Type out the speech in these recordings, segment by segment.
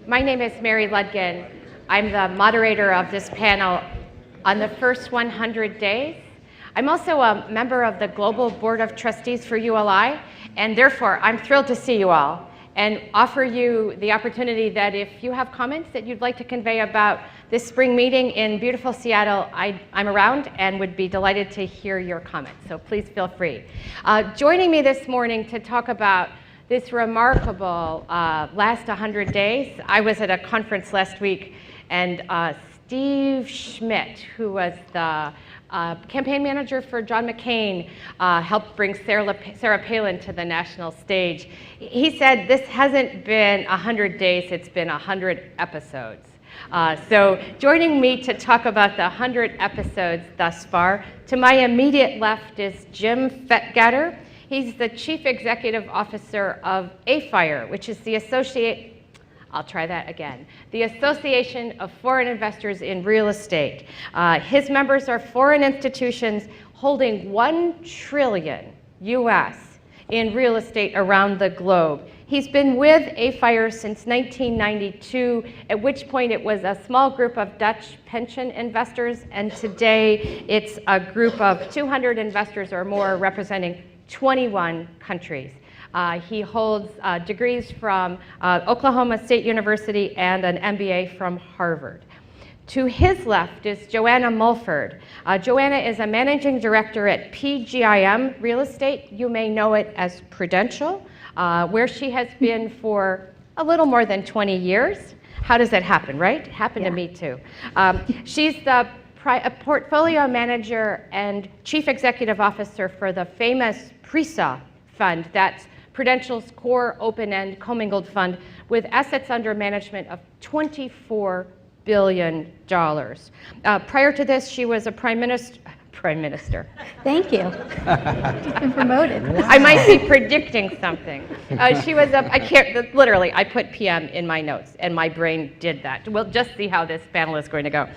My name is Mary Ludgin. I'm the moderator of this panel on the first 100 days. I'm also a member of the Global Board of Trustees for ULI, and therefore I'm thrilled to see you all and offer you the opportunity that if you have comments that you'd like to convey about this spring meeting in beautiful Seattle, I'm around and would be delighted to hear your comments, so please feel free. Joining me this morning to talk about this remarkable last 100 days, I was at a conference last week, and Steve Schmidt, who was the campaign manager for John McCain, helped bring Sarah Palin to the national stage. He said this hasn't been 100 days, it's been 100 episodes. So joining me to talk about the 100 episodes thus far, to my immediate left is Jim Fetgatter. He's the Chief Executive Officer of AFIRE, which is the Association of Foreign Investors in Real Estate. His members are foreign institutions holding $1 trillion US in real estate around the globe. He's been with AFIRE since 1992, at which point it was a small group of Dutch pension investors, and today it's a group of 200 investors or more representing 21 countries. He holds degrees from Oklahoma State University and an MBA from Harvard. To his left is Joanna Mulford. Joanna is a managing director at PGIM Real Estate. You may know it as Prudential, where she has been for a little more than 20 years. How does that happen, right? It happened to me too. She's the portfolio manager and chief executive officer for the famous PRISA fund. That's Prudential's core open-end commingled fund with assets under management of $24 billion. Prior to this, she was a Prime Minister. Thank you. She's been promoted. I might be predicting something. She was literally, I put PM in my notes, and my brain did that. We'll just see how this panel is going to go.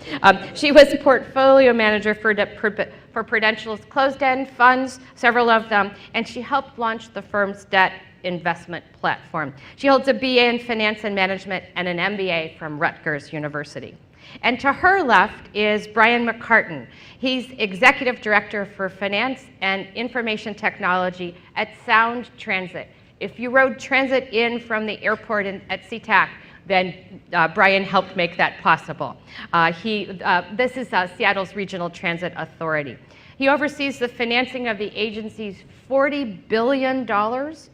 She was portfolio manager for Prudential's closed-end funds, several of them, and she helped launch the firm's debt investment platform. She holds a BA in Finance and Management and an MBA from Rutgers University. And to her left is Brian McCartan. He's Executive Director for Finance and Information Technology at Sound Transit. If you rode transit in from the airport at SeaTac, then Brian helped make that possible. This is Seattle's Regional Transit Authority. He oversees the financing of the agency's $40 billion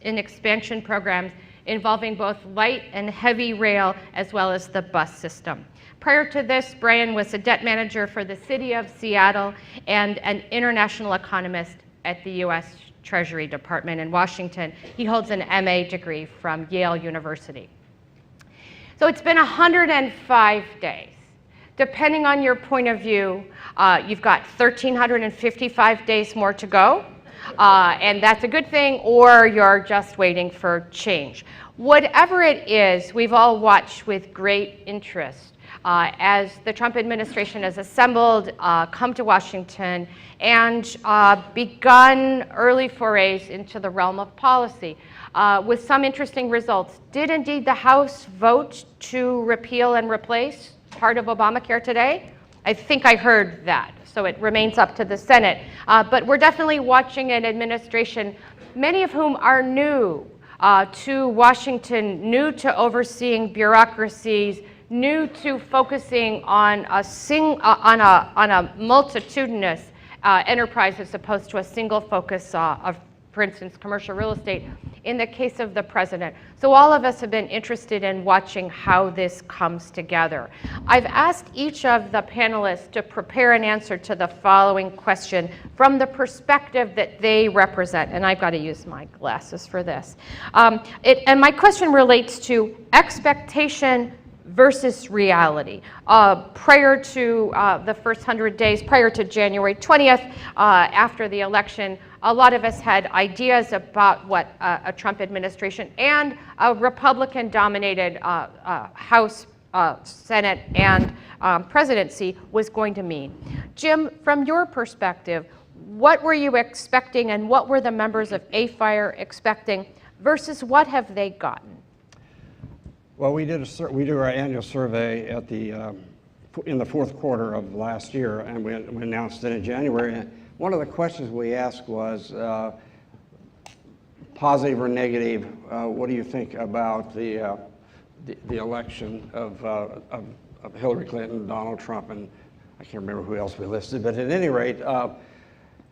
in expansion programs involving both light and heavy rail, as well as the bus system. Prior to this, Brian was a debt manager for the city of Seattle and an international economist at the U.S. Treasury Department in Washington. He holds an MA degree from Yale University. So it's been 105 days. Depending on your point of view, you've got 1,355 days more to go, and that's a good thing, or you're just waiting for change. Whatever it is, we've all watched with great interest as the Trump administration has assembled, come to Washington, and begun early forays into the realm of policy with some interesting results. Did indeed the House vote to repeal and replace part of Obamacare today? I think I heard that, so it remains up to the Senate. But we're definitely watching an administration, many of whom are new to Washington, new to overseeing bureaucracies, new to focusing on a multitudinous enterprise as opposed to a single focus of, for instance, commercial real estate in the case of the president. So all of us have been interested in watching how this comes together. I've asked each of the panelists to prepare an answer to the following question from the perspective that they represent, and I've got to use my glasses for this. And my question relates to expectation versus reality. Prior to the first 100 days, prior to January 20th, after the election, a lot of us had ideas about what a Trump administration and a Republican-dominated House, Senate, and presidency was going to mean. Jim, from your perspective, what were you expecting and what were the members of AFIRE expecting versus what have they gotten? Well, we do our annual survey at in the fourth quarter of last year, and we announced it in January. And one of the questions we asked was positive or negative. What do you think about the election of Hillary Clinton, Donald Trump, and I can't remember who else we listed, but at any rate,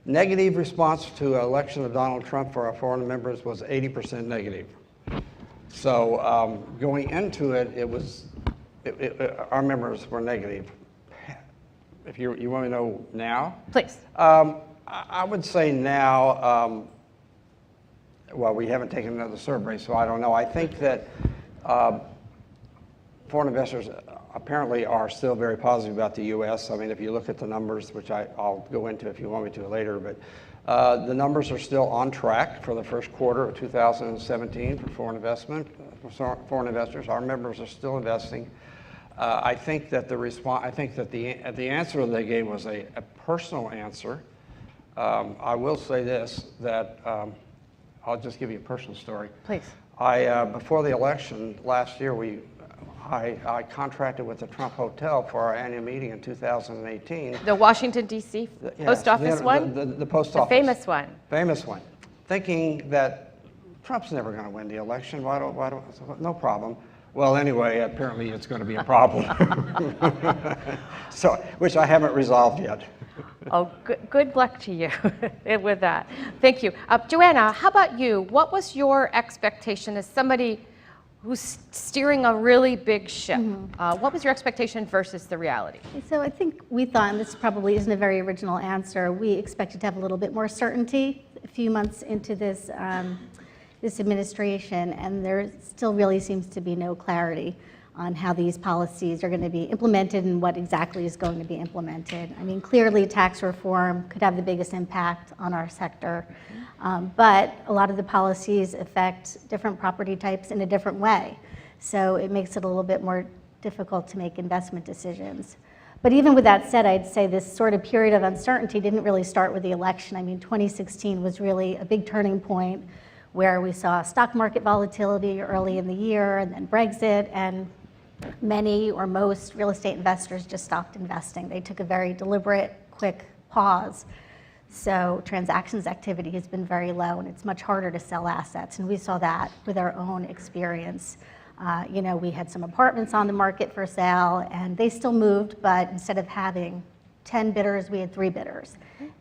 negative response to election of Donald Trump for our foreign members was 80% negative. So going into it, our members were negative. If you want to know now? Please. I would say now, well, we haven't taken another survey, so I don't know. I think that foreign investors apparently are still very positive about the U.S. I mean, if you look at the numbers, which I'll go into if you want me to later, but the numbers are still on track for the first quarter of 2017 for foreign investment, for foreign investors. Our members are still investing. I think that the answer that they gave was a personal answer. I will say this, that I'll just give you a personal story. Please. Before the election last year, I contracted with the Trump Hotel for our annual meeting in 2018. The Washington, D.C. post office one? The post office. The famous one. Famous one. Thinking that Trump's never going to win the election. No problem. Well, anyway, apparently it's going to be a problem. So, which I haven't resolved yet. Oh, good luck to you with that. Thank you. Joanna, how about you? What was your expectation as somebody who's steering a really big ship? What was your expectation versus the reality? So I think we thought, and this probably isn't a very original answer, we expected to have a little bit more certainty a few months into this, this administration, and there still really seems to be no clarity on how these policies are going to be implemented and what exactly is going to be implemented. I mean, clearly tax reform could have the biggest impact on our sector, but a lot of the policies affect different property types in a different way. So it makes it a little bit more difficult to make investment decisions. But even with that said, I'd say this sort of period of uncertainty didn't really start with the election. I mean, 2016 was really a big turning point where we saw stock market volatility early in the year, and then Brexit, and many or most real estate investors just stopped investing. They took a very deliberate, quick pause. So transactions activity has been very low, and it's much harder to sell assets. And we saw that with our own experience. You know, we had some apartments on the market for sale, and they still moved, but instead of having 10 bidders, we had 3 bidders.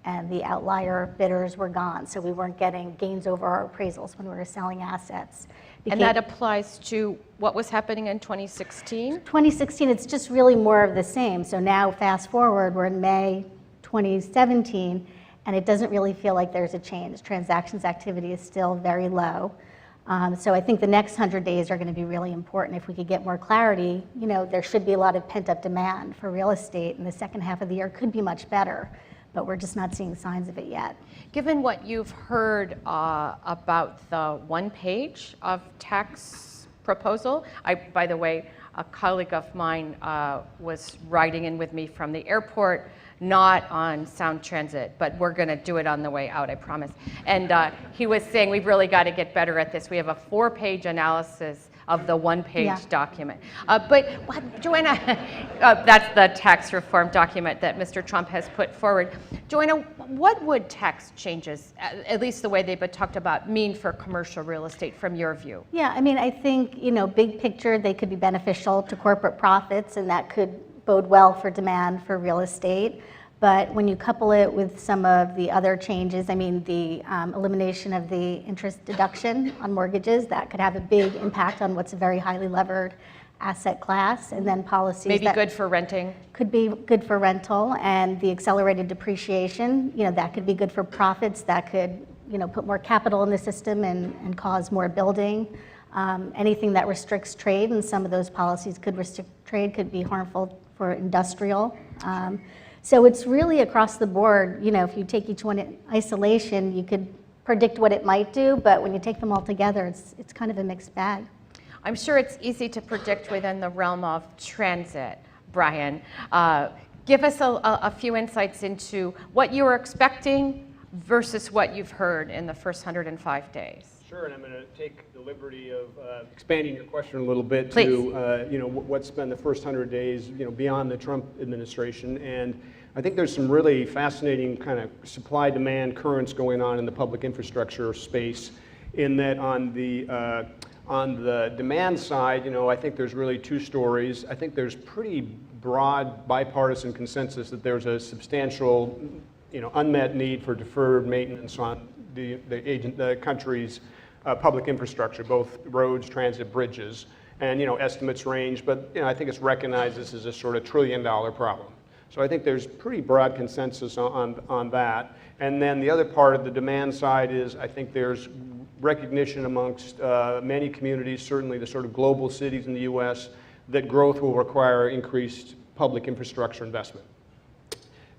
And the outlier bidders were gone, so we weren't getting gains over our appraisals when we were selling assets. And that applies to what was happening in 2016? 2016, it's just really more of the same. So now, fast forward, we're in May 2017, and it doesn't really feel like there's a change. Transactions activity is still very low. So I think the next 100 days are going to be really important. If we could get more clarity, you know, there should be a lot of pent-up demand for real estate, and the second half of the year could be much better, but we're just not seeing signs of it yet. Given what you've heard about the one page of tax proposal, by the way, a colleague of mine was riding in with me from the airport, not on Sound Transit, but we're going to do it on the way out, I promise. And he was saying, we've really got to get better at this. We have a 4-page analysis of the one-page document. But Joanna, that's the tax reform document that Mr. Trump has put forward. Joanna, what would tax changes, at least the way they've been talked about, mean for commercial real estate from your view? Yeah, I mean, I think, you know, big picture, they could be beneficial to corporate profits, and that could bode well for demand for real estate. But when you couple it with some of the other changes, I mean, the elimination of the interest deduction on mortgages, that could have a big impact on what's a very highly levered asset class, and then policies maybe good for renting. Could be good for rental, and the accelerated depreciation, you know, that could be good for profits, that could, you know, put more capital in the system and cause more building. Anything that restricts trade, and some of those policies could restrict trade, could be harmful for industrial. So it's really across the board. You know, if you take each one in isolation, you could predict what it might do, but when you take them all together, it's kind of a mixed bag. I'm sure it's easy to predict within the realm of transit, Brian. Give us a few insights into what you were expecting versus what you've heard in the first 105 days? Sure, and I'm going to take the liberty of expanding your question a little bit Please. to, what's been the first 100 days, beyond the Trump administration. And I think there's some really fascinating kind of supply-demand currents going on in the public infrastructure space, in that on the demand side, I think there's really two stories. I think there's pretty broad bipartisan consensus that there's a substantial, unmet need for deferred maintenance on the country's public infrastructure, both roads, transit, bridges, and estimates range, but I think it's recognized this is a sort of $1 trillion problem. So I think there's pretty broad consensus on that. And then the other part of the demand side is I think there's recognition amongst many communities, certainly the sort of global cities in the US, that growth will require increased public infrastructure investment.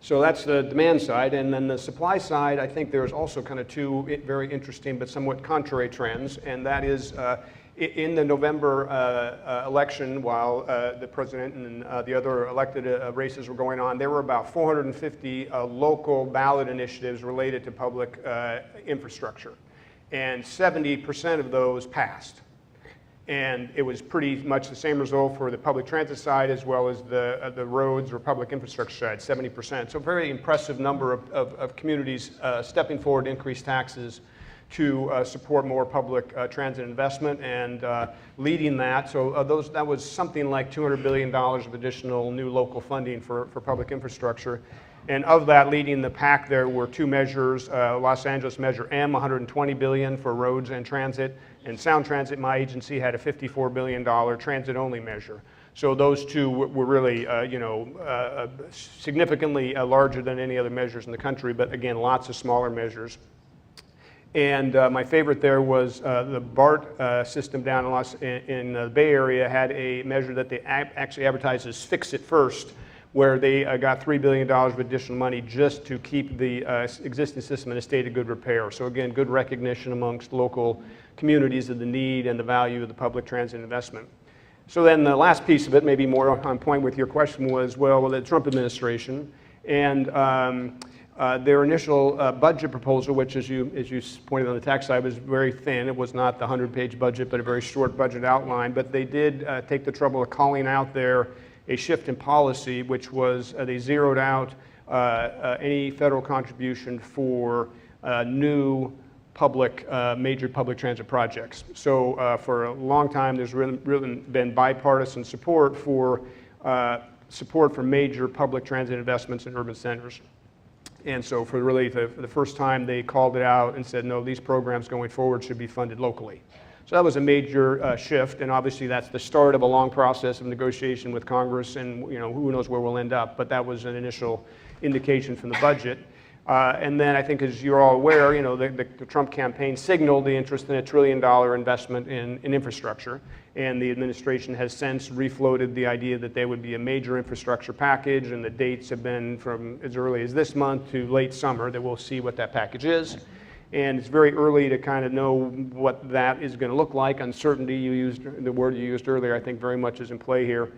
So that's the demand side. And then the supply side, I think there's also kind of two very interesting but somewhat contrary trends. And that is in the November election, while the president and the other elected races were going on, there were about 450 local ballot initiatives related to public infrastructure. And 70% of those passed. And it was pretty much the same result for the public transit side as well as the roads or public infrastructure side, 70%. So a very impressive number of communities stepping forward to increase taxes to support more public transit investment and leading that. So that was something like $200 billion of additional new local funding for public infrastructure. And of that, leading the pack there were two measures, Los Angeles Measure M, $120 billion for roads and transit, and Sound Transit, my agency, had a $54 billion transit-only measure. So those two were really, significantly larger than any other measures in the country, but again, lots of smaller measures. And my favorite there was the BART system down in the Bay Area had a measure that they actually advertised as Fix It First, where they got $3 billion of additional money just to keep the existing system in a state of good repair. So again, good recognition amongst local communities of the need and the value of the public transit investment. So then the last piece of it, maybe more on point with your question, was, well, the Trump administration and their initial budget proposal, which as you pointed on the tax side, was very thin. It was not the 100-page budget, but a very short budget outline. But they did take the trouble of calling out there a shift in policy, which was they zeroed out any federal contribution for new major public transit projects. So for a long time, there's really been bipartisan support for major public transit investments in urban centers. And so for really the first time, they called it out and said, no, these programs going forward should be funded locally. So that was a major shift, and obviously that's the start of a long process of negotiation with Congress, and who knows where we'll end up, but that was an initial indication from the budget. And then I think, as you're all aware, the Trump campaign signaled the interest in a $1 trillion investment in infrastructure, and the administration has since refloated the idea that there would be a major infrastructure package, and the dates have been from as early as this month to late summer that we'll see what that package is. And it's very early to kind of know what that is going to look like. Uncertainty, the word you used earlier, I think very much is in play here.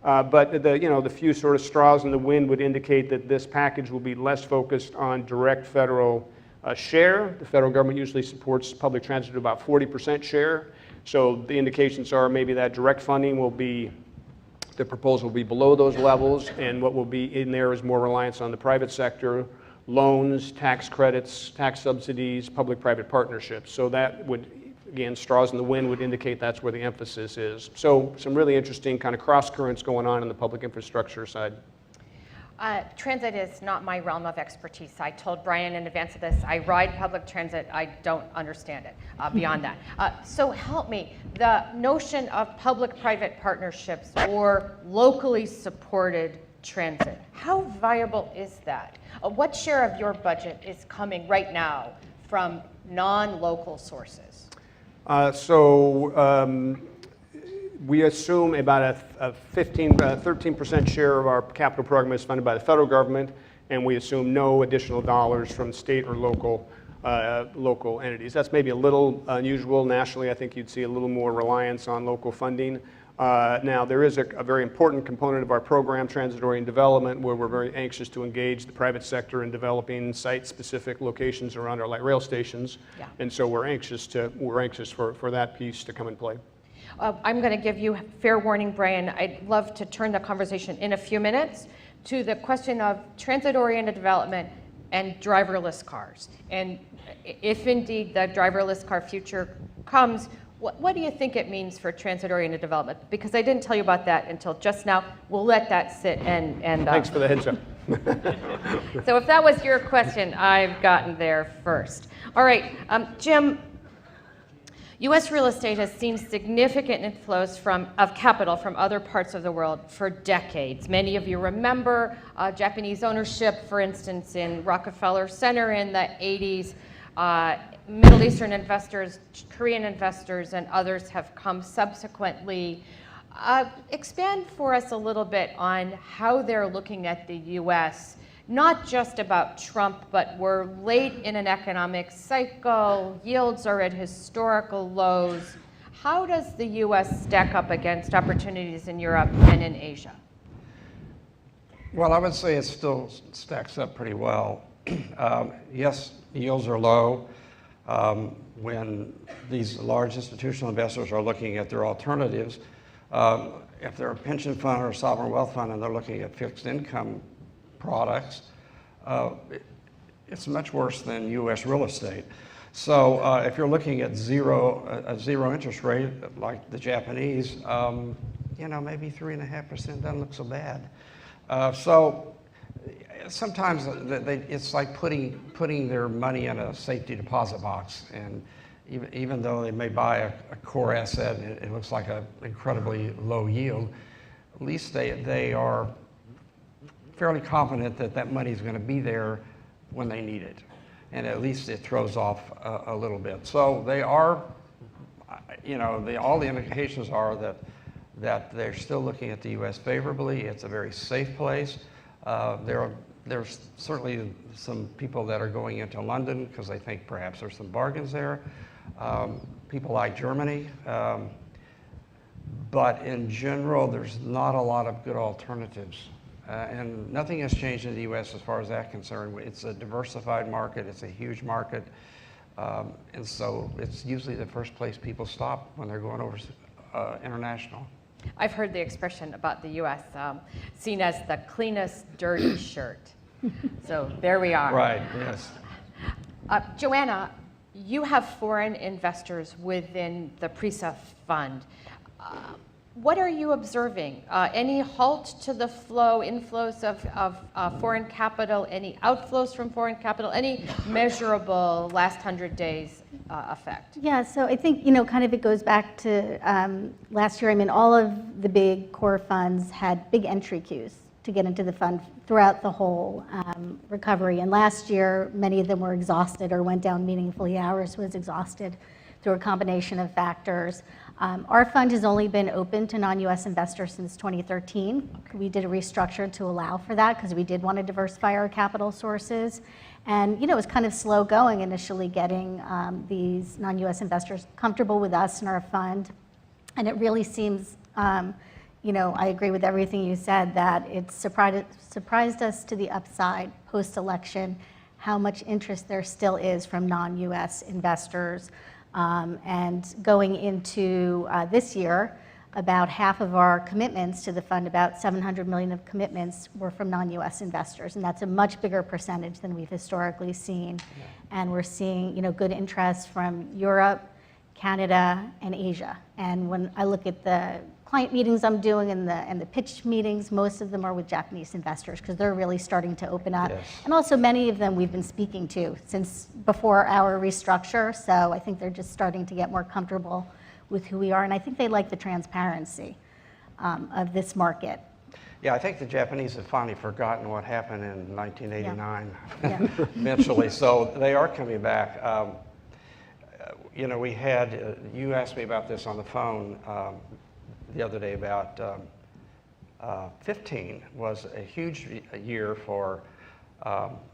But the few sort of straws in the wind would indicate that this package will be less focused on direct federal share. The federal government usually supports public transit to about 40% share. So the indications are maybe that direct funding the proposal will be below those levels, and what will be in there is more reliance on the private sector, loans, tax credits, tax subsidies, public-private partnerships. So that would, again, straws in the wind would indicate that's where the emphasis is. So some really interesting kind of cross currents going on in the public infrastructure side. Transit is not my realm of expertise. I told Brian in advance of this, I ride public transit, I don't understand it beyond that. So help me, the notion of public-private partnerships or locally supported transit, how viable is that? What share of your budget is coming right now from non-local sources? We assume about a 13% share of our capital program is funded by the federal government, and we assume no additional dollars from state or local entities. That's maybe a little unusual. Nationally, I think you'd see a little more reliance on local funding. Now, there is a very important component of our program, Transit-Oriented Development, where we're very anxious to engage the private sector in developing site-specific locations around our light rail stations. Yeah. And so we're anxious for that piece to come in play. I'm going to give you fair warning, Brian. I'd love to turn the conversation in a few minutes to the question of transit-oriented development and driverless cars. And if indeed the driverless car future comes, what do you think it means for transit-oriented development? Because I didn't tell you about that until just now. We'll let that sit and Thanks for the heads up. So if that was your question, I've gotten there first. All right, Jim, U.S. real estate has seen significant inflows of capital from other parts of the world for decades. Many of you remember Japanese ownership, for instance, in Rockefeller Center in the 80s. Middle Eastern investors, Korean investors, and others have come subsequently. Expand for us a little bit on how they're looking at the U.S., not just about Trump, but we're late in an economic cycle, yields are at historical lows. How does the U.S. stack up against opportunities in Europe and in Asia? Well, I would say it still stacks up pretty well. Yes, yields are low. When these large institutional investors are looking at their alternatives, if they're a pension fund or a sovereign wealth fund and they're looking at fixed income products, it's much worse than U.S. real estate. So if you're looking at a zero interest rate like the Japanese, maybe 3.5% doesn't look so bad. So sometimes it's like putting their money in a safety deposit box, and even though they may buy a core asset and it looks like an incredibly low yield, at least they are fairly confident that that money is going to be there when they need it, and at least it throws off a little bit. So they are, all the indications are that they're still looking at the U.S. favorably. It's a very safe place. There's certainly some people that are going into London because they think perhaps there's some bargains there. People like Germany. But in general, there's not a lot of good alternatives. And nothing has changed in the U.S. as far as that concerned. It's a diversified market. It's a huge market. And so it's usually the first place people stop when they're going over international. I've heard the expression about the U.S. Seen as the cleanest dirty shirt. So there we are. Right, yes. Joanna, you have foreign investors within the PRISA fund. What are you observing? Any halt to the inflows of foreign capital, any outflows from foreign capital, any measurable last 100 days effect? Yeah, so I think, kind of it goes back to last year. I mean, all of the big core funds had big entry queues to get into the fund throughout the whole recovery. And last year, many of them were exhausted or went down meaningfully. Ours was exhausted through a combination of factors. Our fund has only been open to non-US investors since 2013. We did a restructure to allow for that because we did want to diversify our capital sources. And it was kind of slow going initially getting these non-US investors comfortable with us and our fund. And it really seems, I agree with everything you said, that it surprised us to the upside post-election how much interest there still is from non-US investors. And going into this year, about half of our commitments to the fund, about $700 million of commitments, were from non-US investors, and that's a much bigger percentage than we've historically seen. Yeah. And we're seeing, good interest from Europe, Canada, and Asia. And when I look at the client meetings I'm doing and the pitch meetings, most of them are with Japanese investors because they're really starting to open up. Yes. And also many of them we've been speaking to since before our restructure, so I think they're just starting to get more comfortable with who we are, and I think they like the transparency of this market. Yeah, I think the Japanese have finally forgotten what happened in 1989, eventually, so they are coming back. We had, you asked me about this on the phone the other day about 15 was a huge year for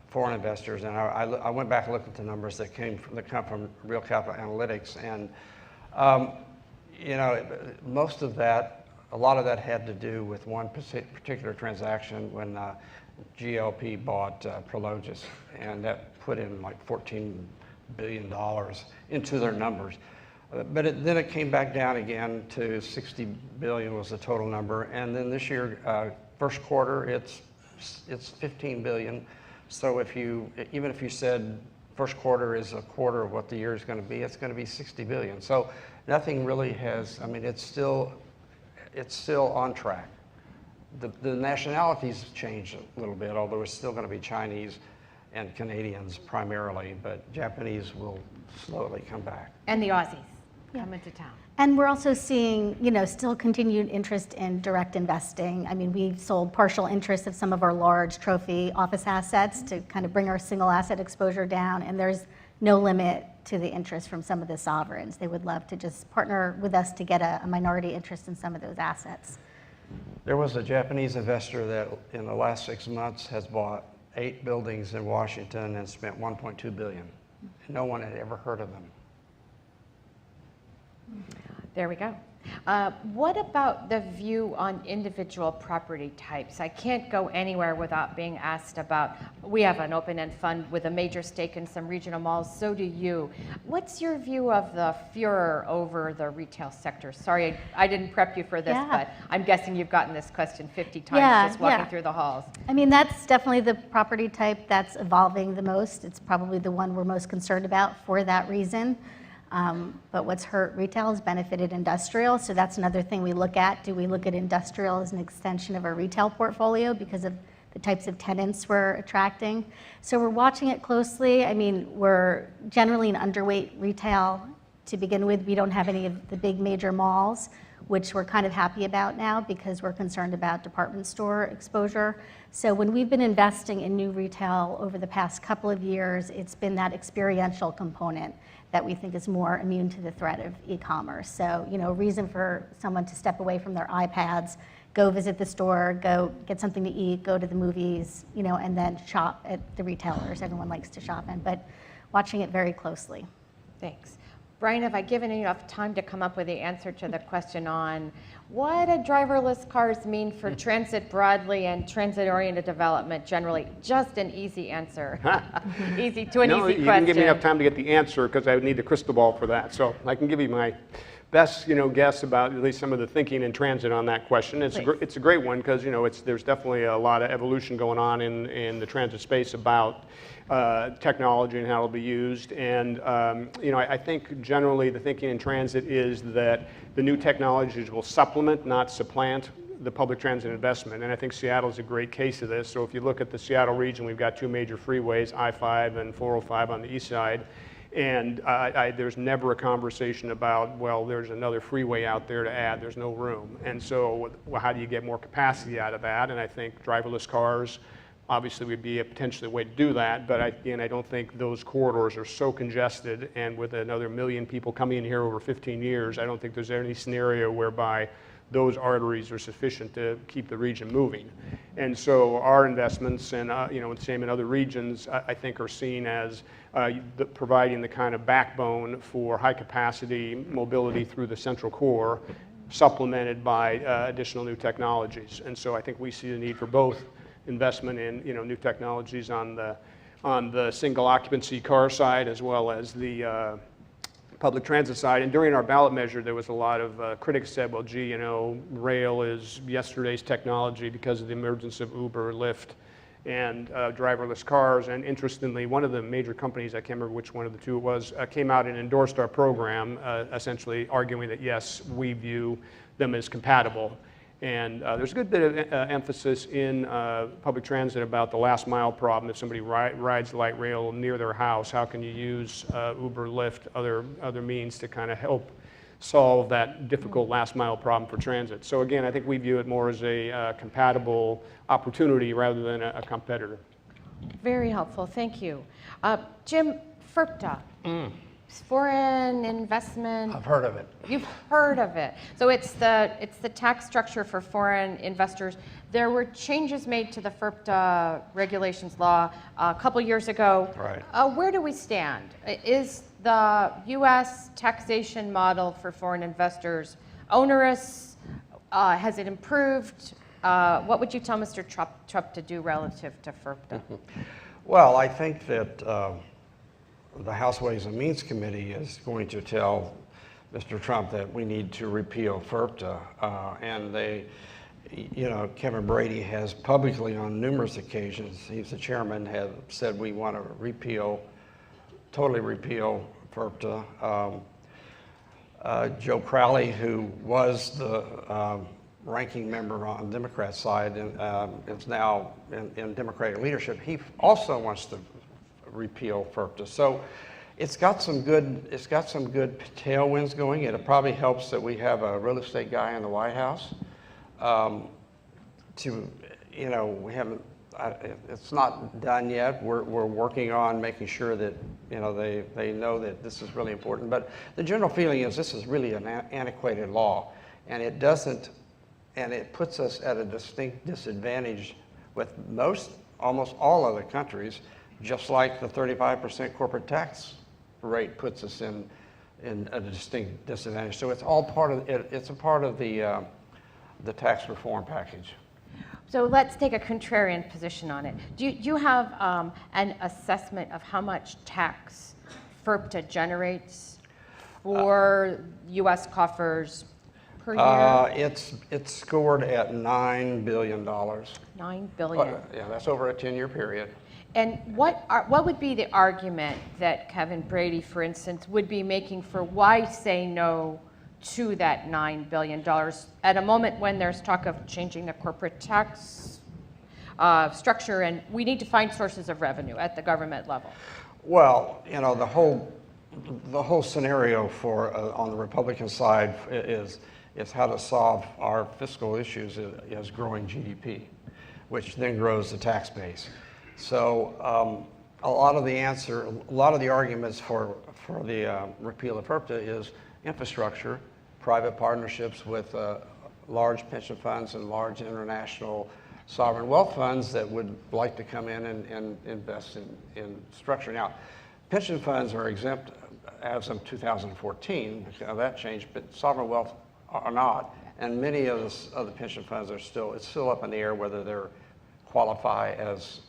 foreign investors, and I went back and looked at the numbers that come from Real Capital Analytics, and most of that a lot of that had to do with one particular transaction when GLP bought Prologis, and that put in like $14 billion into their numbers. But then it came back down again to 60 billion was the total number, and then this year, first quarter, it's 15 billion. So even if you said first quarter is a quarter of what the year is going to be, it's going to be 60 billion. So nothing really has. I mean, it's still on track. The nationalities changed a little bit, although it's still going to be Chinese and Canadians primarily, but Japanese will slowly come back. And the Aussies come into town. And we're also seeing, still continued interest in direct investing. I mean, we've sold partial interest of some of our large trophy office assets to kind of bring our single asset exposure down, and there's no limit to the interest from some of the sovereigns. They would love to just partner with us to get a minority interest in some of those assets. There was a Japanese investor that in the last 6 months has bought 8 buildings in Washington and spent $1.2 billion. No one had ever heard of them. There we go. What about the view on individual property types? I can't go anywhere without being asked about, we have an open-end fund with a major stake in some regional malls, so do you. What's your view of the furor over the retail sector? Sorry, I didn't prep you for this, but I'm guessing you've gotten this question 50 times just walking through the halls. I mean, that's definitely the property type that's evolving the most. It's probably the one we're most concerned about for that reason. But what's hurt retail has benefited industrial, so that's another thing we look at. Do we look at industrial as an extension of our retail portfolio because of the types of tenants we're attracting? So we're watching it closely. I mean, we're generally an underweight retail to begin with. We don't have any of the big major malls, which we're kind of happy about now because we're concerned about department store exposure. So when we've been investing in new retail over the past couple of years, it's been that experiential component that we think is more immune to the threat of e-commerce. So, a reason for someone to step away from their iPads, go visit the store, go get something to eat, go to the movies, and then shop at the retailers everyone likes to shop in, but watching it very closely. Thanks. Brian, have I given you enough time to come up with the answer to the question on what do driverless cars mean for transit broadly and transit-oriented development generally? Just an easy answer. Easy to an easy question. You can give me enough time to get the answer because I would need the crystal ball for that. So I can give you my best, guess about at least some of the thinking in transit on that question. It's a great one because there's definitely a lot of evolution going on in the transit space about technology and how it'll be used. And I think generally the thinking in transit is that the new technologies will supplement, not supplant, the public transit investment. And I think Seattle is a great case of this. So if you look at the Seattle region, we've got 2 major freeways, I-5 and 405 on the east side. And there's never a conversation about, well, there's another freeway out there to add. There's no room. And so how do you get more capacity out of that? And I think driverless cars obviously would be a potentially a way to do that. But I don't think those corridors are so congested. And with another 1 million people coming in here over 15 years, I don't think there's any scenario whereby those arteries are sufficient to keep the region moving. And so our investments and the same in other regions, I think are seen as providing the kind of backbone for high capacity mobility through the central core, supplemented by additional new technologies. And so I think we see the need for both investment in new technologies on the single occupancy car side as well as the public transit side. And during our ballot measure, there was a lot of critics said, well, gee, rail is yesterday's technology because of the emergence of Uber, Lyft, and driverless cars. And interestingly, one of the major companies, I can't remember which one of the two it was, came out and endorsed our program, essentially arguing that, yes, we view them as compatible. And there's a good bit of emphasis in public transit about the last mile problem. If somebody rides light rail near their house, how can you use Uber, Lyft, other means to kind of help solve that difficult last mile problem for transit? So again, I think we view it more as a compatible opportunity rather than a competitor. Very helpful, thank you. Jim, FIRPTA. Foreign investment. I've heard of it. You've heard of it. So it's the tax structure for foreign investors. There were changes made to the FIRPTA regulations law a couple years ago. Right. Where do we stand? Is the U.S. taxation model for foreign investors onerous? Has it improved? What would you tell Mr. Trump to do relative to FERPTA? Well, I think that the House Ways and Means Committee is going to tell Mr. Trump that we need to repeal FERPTA. And they, Kevin Brady has publicly on numerous occasions, he's the chairman, have said we want to totally repeal FERPTA. Joe Crowley, who was the ranking member on the Democrat side and is now in Democratic leadership, he also wants to repeal FERPTA. So it's got some good tailwinds going. It probably helps that we have a real estate guy in the White House. We haven't. It's not done yet. We're working on making sure that they know that this is really important. But the general feeling is this is really an antiquated law, and it doesn't, and it puts us at a distinct disadvantage with almost all other countries, just like the 35% corporate tax rate puts us in a distinct disadvantage. So it's all part of it. It's a part of the tax reform package. So let's take a contrarian position on it. Do you have an assessment of how much tax FERPTA generates for U.S. coffers per year? It's scored at $9 billion. $9 billion. Yeah, that's over a 10-year period. And what would be the argument that Kevin Brady, for instance, would be making for why say no to that $9 billion at a moment when there's talk of changing the corporate tax structure, and we need to find sources of revenue at the government level? Well, the whole scenario for on the Republican side is how to solve our fiscal issues is growing GDP, which then grows the tax base. So a lot of the arguments for the repeal of FERPTA is infrastructure, private partnerships with large pension funds and large international sovereign wealth funds that would like to come in and invest in structure. Now, pension funds are exempt as of 2014, that changed, but sovereign wealth are not. And many of the pension funds it's still up in the air whether they're qualify as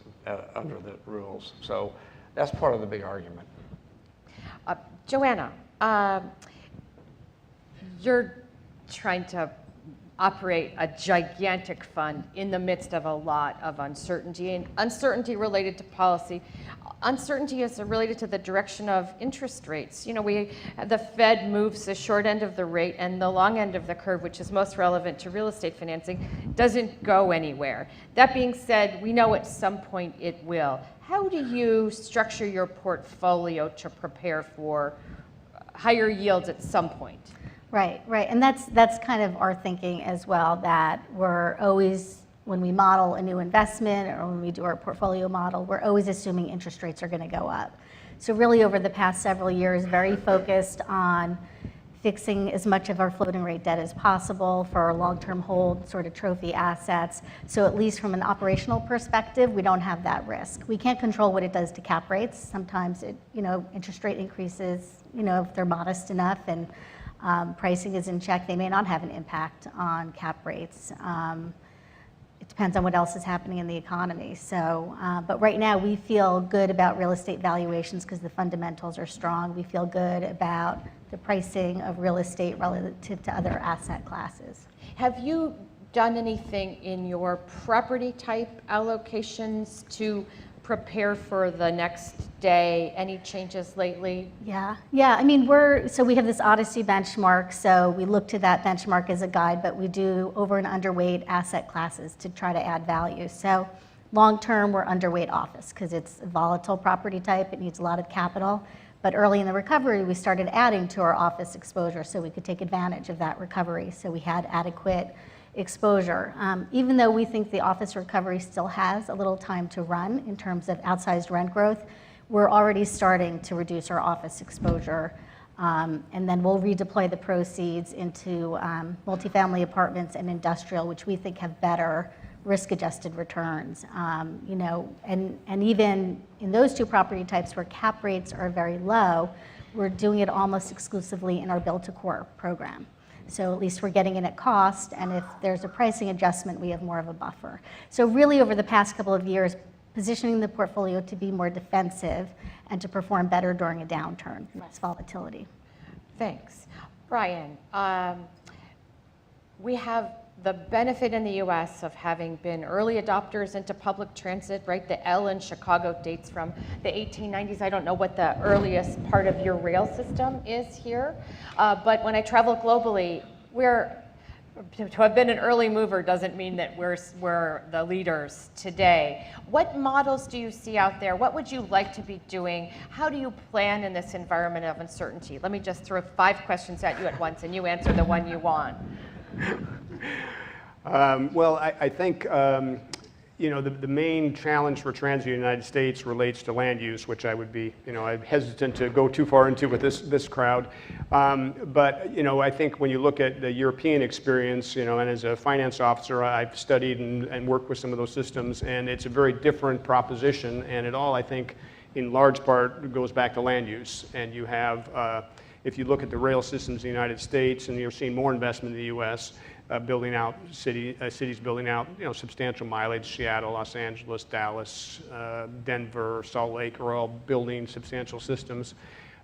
under the rules. So that's part of the big argument. Joanna, you're trying to operate a gigantic fund in the midst of a lot of uncertainty, and uncertainty related to policy. Uncertainty is related to the direction of interest rates. The Fed moves the short end of the rate, and the long end of the curve, which is most relevant to real estate financing, doesn't go anywhere. That being said, we know at some point it will. How do you structure your portfolio to prepare for higher yields at some point? Right. And that's kind of our thinking as well, that we're always, when we model a new investment or when we do our portfolio model, we're always assuming interest rates are going to go up. So really over the past several years, very focused on fixing as much of our floating rate debt as possible for our long-term hold sort of trophy assets. So at least from an operational perspective, we don't have that risk. We can't control what it does to cap rates. Sometimes interest rate increases, if they're modest enough and pricing is in check, they may not have an impact on cap rates. It depends on what else is happening in the economy. So, but right now we feel good about real estate valuations because the fundamentals are strong. We feel good about the pricing of real estate relative to other asset classes. Have you done anything in your property type allocations to prepare for the next day? Any changes lately? Yeah. I mean, we have this Odyssey benchmark, so we look to that benchmark as a guide, but we do over and underweight asset classes to try to add value. So long term, we're underweight office because it's a volatile property type. It needs a lot of capital. But early in the recovery, we started adding to our office exposure so we could take advantage of that recovery. So we had adequate exposure. Even though we think the office recovery still has a little time to run in terms of outsized rent growth, we're already starting to reduce our office exposure. And then we'll redeploy the proceeds into multifamily apartments and industrial, which we think have better risk-adjusted returns. And even in those two property types where cap rates are very low, we're doing it almost exclusively in our build-to-core program. So at least we're getting in at cost, and if there's a pricing adjustment, we have more of a buffer. So really over the past couple of years, positioning the portfolio to be more defensive and to perform better during a downturn, less volatility. Thanks. Brian, we have the benefit in the US of having been early adopters into public transit, right? The L in Chicago dates from the 1890s. I don't know what the earliest part of your rail system is here, but when I travel globally, to have been an early mover doesn't mean that we're the leaders today. What models do you see out there? What would you like to be doing? How do you plan in this environment of uncertainty? Let me just throw 5 questions at you at once and you answer the one you want. Well, I think the main challenge for transit in the United States relates to land use, which I would be, I'm hesitant to go too far into with this crowd. But I think when you look at the European experience, and as a finance officer, I've studied and worked with some of those systems, and it's a very different proposition, and it all, I think, in large part goes back to land use. And you have, if you look at the rail systems in the United States, and you're seeing more investment in the U.S., building out cities building out substantial mileage. Seattle, Los Angeles, Dallas, Denver, Salt Lake are all building substantial systems.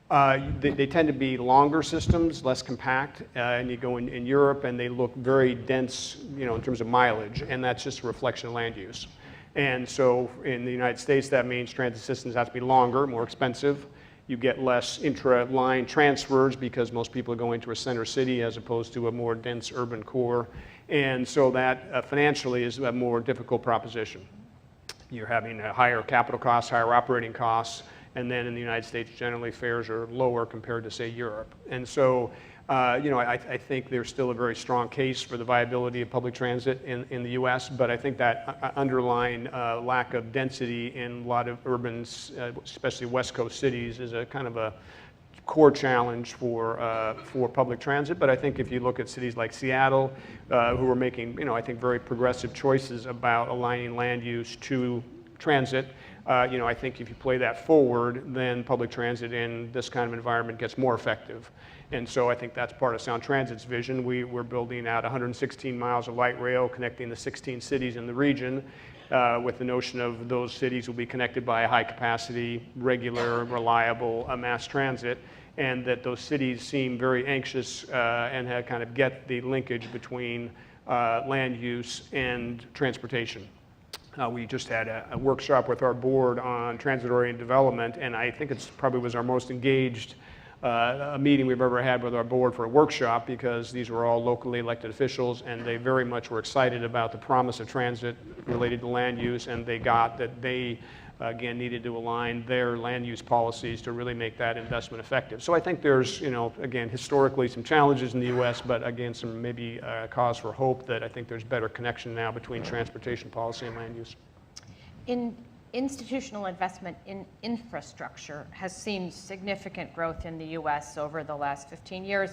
They tend to be longer systems, less compact, and you go in Europe and they look very dense, in terms of mileage, and that's just a reflection of land use. And so in the United States, that means transit systems have to be longer, more expensive. You get less intra-line transfers because most people are going to a center city as opposed to a more dense urban core. And so that financially is a more difficult proposition. You're having higher capital costs, higher operating costs, and then in the United States, generally fares are lower compared to, say, Europe. And so, I think there's still a very strong case for the viability of public transit in the U.S., but I think that underlying lack of density in a lot of urban, especially West Coast cities, is a kind of a core challenge for public transit. But I think if you look at cities like Seattle, who are making, I think very progressive choices about aligning land use to transit, I think if you play that forward, then public transit in this kind of environment gets more effective. And so I think that's part of Sound Transit's vision. We're building out 116 miles of light rail connecting the 16 cities in the region, with the notion of those cities will be connected by a high capacity, regular, reliable mass transit, and that those cities seem very anxious and kind of get the linkage between land use and transportation. We just had a workshop with our board on transit-oriented development, and I think it's probably was our most engaged a meeting we've ever had with our board for a workshop, because these were all locally elected officials, and they very much were excited about the promise of transit related to land use, and they got that they, again, needed to align their land use policies to really make that investment effective. So I think there's, again, historically some challenges in the U.S., but again, some maybe cause for hope that I think there's better connection now between transportation policy and land use. Institutional investment in infrastructure has seen significant growth in the U.S. over the last 15 years,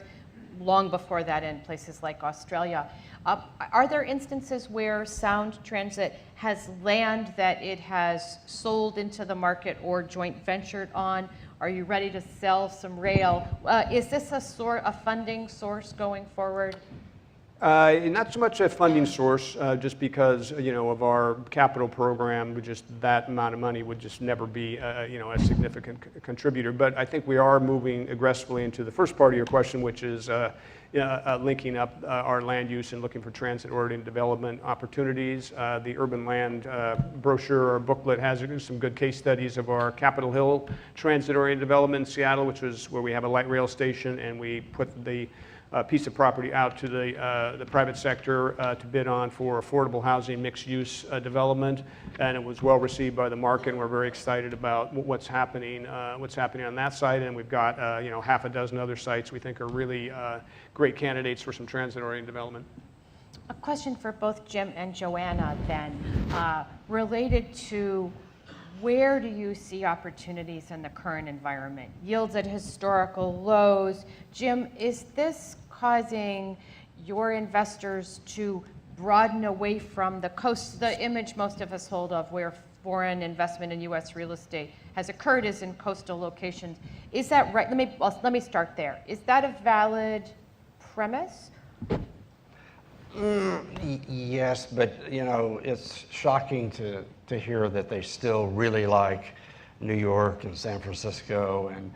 long before that in places like Australia. Are there instances where Sound Transit has land that it has sold into the market or joint ventured on? Are you ready to sell some rail? Is this a funding source going forward? Not so much a funding source, just because of our capital program. That amount of money would just never be a significant contributor. But I think we are moving aggressively into the first part of your question, which is linking up our land use and looking for transit-oriented development opportunities. The Urban Land brochure or booklet has some good case studies of our Capitol Hill transit-oriented development in Seattle, which is where we have a light rail station, and we put the piece of property out to the private sector to bid on for affordable housing mixed-use development, and it was well received by the market. And we're very excited about what's happening on that site, and we've got half a dozen other sites we think are really great candidates for some transit-oriented development. A question for both Jim and Joanna then, related to where do you see opportunities in the current environment? Yields at historical lows. Jim, is this causing your investors to broaden away from the coast? The image most of us hold of where foreign investment in U.S. real estate has occurred is in coastal locations. Is that right? Let me start there. Is that a valid premise, Yes, but it's shocking to hear that they still really like New York and San Francisco, and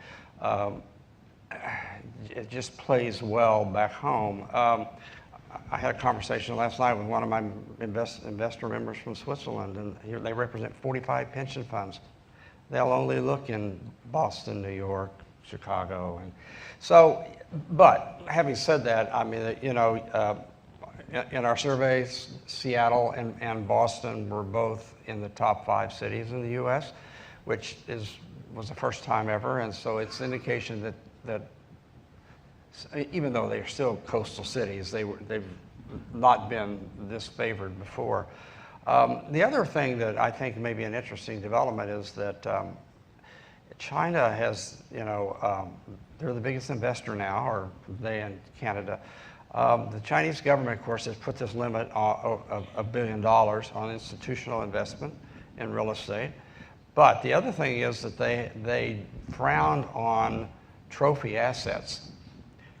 it just plays well back home. I had a conversation last night with one of my investor members from Switzerland, and here they represent 45 pension funds. They'll only look in Boston, New York, Chicago, and so. But having said that, I mean, in our surveys, Seattle and Boston were both in the top 5 cities in the U.S., which was the first time ever, and so it's indication that even though they're still coastal cities, they've not been this favored before. The other thing that I think may be an interesting development is that China has, they're the biggest investor now, or they and Canada. The Chinese government, of course, has put this limit of $1 billion on institutional investment in real estate. But the other thing is that they frowned on trophy assets.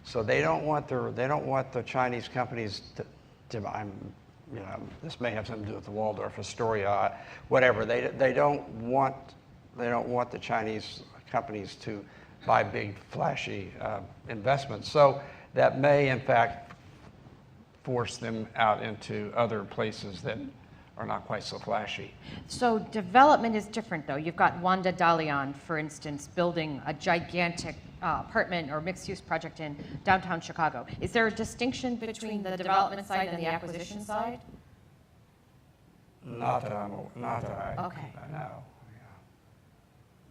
So they don't want the Chinese companies to this may have something to do with the Waldorf Astoria, whatever. They don't want the Chinese companies to buy big flashy investments. So that may in fact force them out into other places that are not quite so flashy. So development is different, though. You've got Wanda Dalian, for instance, building a gigantic apartment or mixed-use project in downtown Chicago. Is there a distinction between the development side and the acquisition side? Not that I Okay. know.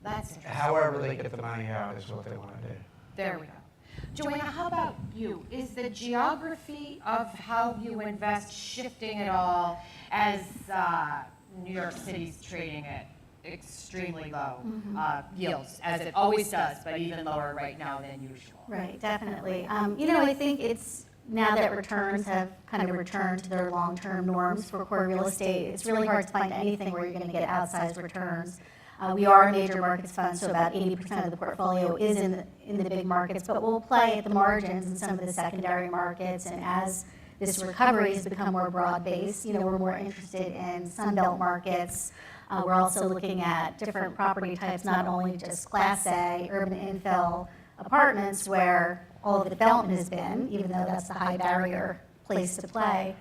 That's interesting. However they get the money out is what they want to do. There we go. Joanna, how about you? Is the geography of how you invest shifting at all as New York City's trading at extremely low yields, as it always does, but even lower right now than usual? Right, definitely. I think it's now that returns have kind of returned to their long-term norms for core real estate, it's really hard to find anything where you're going to get outsized returns. We are a major markets fund, so about 80% of the portfolio is in the big markets, but we'll play at the margins in some of the secondary markets. And as this recovery has become more broad-based, we're more interested in Sunbelt markets. We're also looking at different property types, not only just Class A, urban infill apartments where all of the development has been, even though that's the high barrier place to play.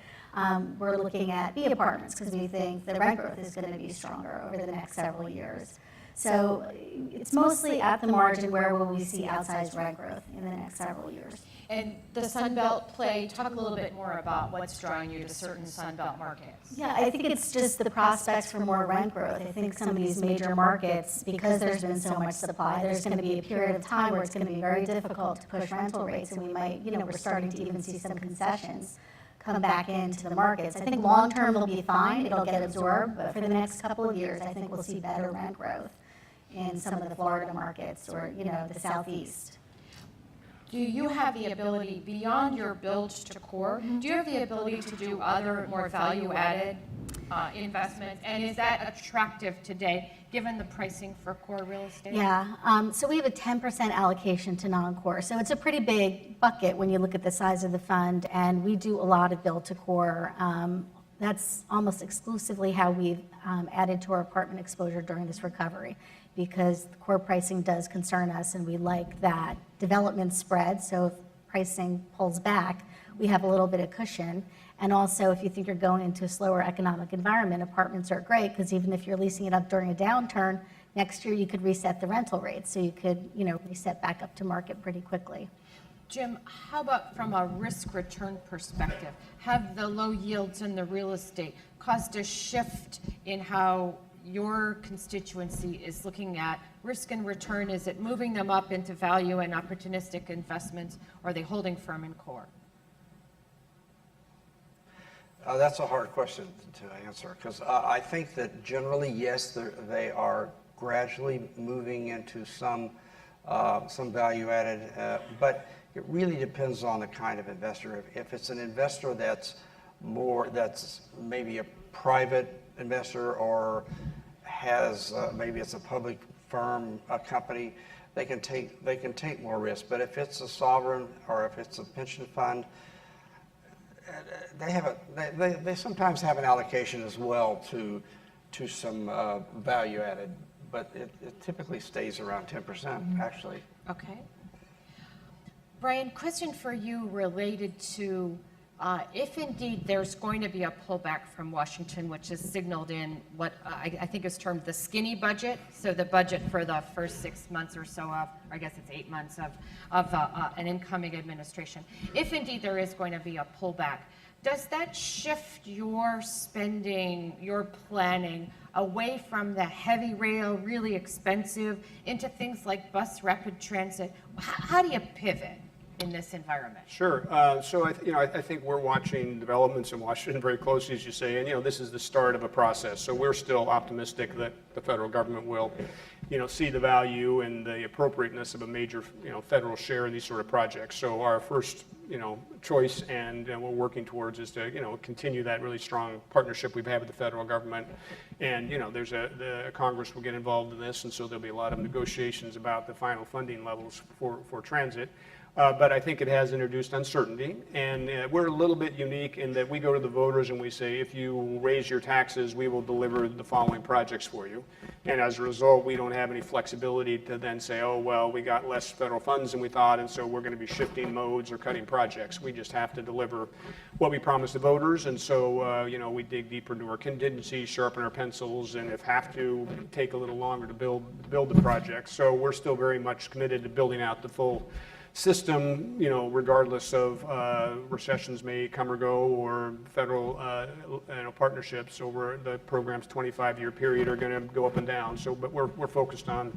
We're looking at B apartments because we think the rent growth is going to be stronger over the next several years. So it's mostly at the margin where will we see outsized rent growth in the next several years. And the Sunbelt play, talk a little bit more about what's drawing you to certain Sunbelt markets. Yeah, I think it's just the prospects for more rent growth. I think some of these major markets, because there's been so much supply, there's going to be a period of time where it's going to be very difficult to push rental rates, and we might, we're starting to even see some concessions come back into the markets. I think long term it'll be fine, it'll get absorbed, but for the next couple of years, I think we'll see better rent growth in some of the Florida markets or, the Southeast. Do you have the ability, beyond your build to core, do you have the ability to do other more value-added investments? And is that attractive today, given the pricing for core real estate? Yeah, so we have a 10% allocation to non-core. So it's a pretty big bucket when you look at the size of the fund, and we do a lot of build to core. That's almost exclusively how we've added to our apartment exposure during this recovery, because the core pricing does concern us, and we like that development spread. So if pricing pulls back, we have a little bit of cushion. And also, if you think you're going into a slower economic environment, apartments are great, because even if you're leasing it up during a downturn, next year you could reset the rental rates. So you could, reset back up to market pretty quickly. Jim, how about from a risk-return perspective? Have the low yields in the real estate caused a shift in how your constituency is looking at risk and return? Is it moving them up into value and opportunistic investments, or are they holding firm in core? That's a hard question to answer, because I think that generally, yes, they are gradually moving into some value added, but it really depends on the kind of investor. If it's an investor that's maybe a private investor, or has maybe it's a public firm, a company, they can take more risk. But if it's a sovereign or if it's a pension fund, they sometimes have an allocation as well to some value added, but it typically stays around 10%, actually. Okay. Brian, question for you related to if indeed there's going to be a pullback from Washington, which is signaled in what I think is termed the skinny budget, so the budget for the first 6 months or so of, or I guess it's 8 months of an incoming administration. If indeed there is going to be a pullback, does that shift your spending, your planning away from the heavy rail, really expensive, into things like bus rapid transit? How do you pivot in this environment? Sure. So I think we're watching developments in Washington very closely, as you say, and this is the start of a process. So we're still optimistic that the federal government will, see the value and the appropriateness of a major, federal share in these sort of projects. So our first, choice and we're working towards is to, continue that really strong partnership we've had with the federal government. And there's the Congress will get involved in this, and so there'll be a lot of negotiations about the final funding levels for transit. But I think it has introduced uncertainty, and we're a little bit unique in that we go to the voters and we say, if you raise your taxes, we will deliver the following projects for you. And as a result, we don't have any flexibility to then say, oh, well, we got less federal funds than we thought, and so we're going to be shifting modes or cutting projects. We just have to deliver what we promised the voters, and so, we dig deeper into our contingencies, sharpen our pencils, and if have to, take a little longer to build the project. So we're still very much committed to building out the full system, regardless of recessions may come or go, or federal partnerships over the program's 25-year period are going to go up and down. So, but we're focused on